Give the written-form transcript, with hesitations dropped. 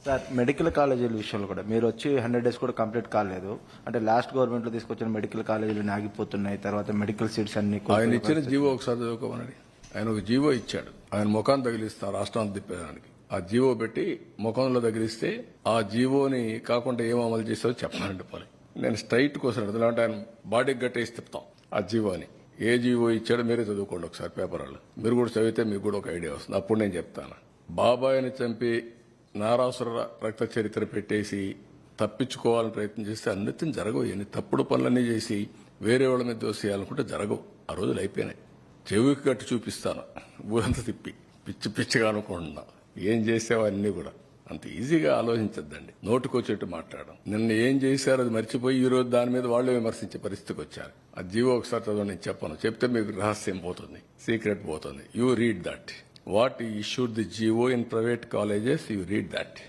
Sir medical కాలేజీల విషయంలో కూడా మీరు వచ్చి 100 days కూడా కంప్లీట్ కాలేదు. అంటే లాస్ట్ గవర్నమెంట్ లో తీసుకొచ్చిన మెడికల్ కాలేజీలు ఆగిపోతున్నాయి. తర్వాత మెడికల్ సీట్స్ అన్ని ఆయన ఇచ్చిన జీవో ఒకసారి చదువుకోమని. ఆయన ఒక జీవో ఇచ్చాడు. ఆయన ముఖాన్ని తగిలిస్తా రాష్ట్రాన్ని తిప్పేదానికి. ఆ జీవో పెట్టి ముఖంలో తగిలిస్తే ఆ జీవోని కాకుండా ఏం అమలు చేసావో చెప్పనండి పోనీ. నేను స్ట్రైట్ కోసం అంటే ఆయన బాడీకి గట్టేసి తిప్పుతాం ఆ జీవోని. ఏ జీవో ఇచ్చాడో మీరే చదువుకోండి ఒకసారి పేపర్లో. మీరు కూడా చదివితే మీకు కూడా ఒక ఐడియా వస్తుంది. అప్పుడు నేను చెప్తాను. బాబాయిని చంపి నారాసుర రక్త చరిత్ర పెట్టేసి తప్పించుకోవాలని ప్రయత్నం చేస్తే అన్నిటిని జరగవు. ఎన్ని తప్పుడు పనులన్నీ చేసి వేరే వాళ్ళ మీద దోసేయాలనుకుంటే జరగవు. ఆ రోజులు అయిపోయినాయి. చెవికి కట్టి చూపిస్తాను ఊరంతా తిప్పి పిచ్చిగా అనుకుంటున్నా. ఏం చేసావో అన్నీ కూడా అంత ఈజీగా ఆలోచించద్దండి. నోటుకొచ్చేట్టు మాట్లాడడం. నిన్న ఏం చేశారో అది మర్చిపోయి ఈ రోజు దాని మీద వాళ్ళు విమర్శించే పరిస్థితికి వచ్చారు. ఆ జీవో ఒకసారి చదవ, నేను చెప్పను. చెప్తే మీకు రహస్యం పోతుంది, సీక్రెట్ పోతుంది. You read that. What issued the GO in private colleges, you read that.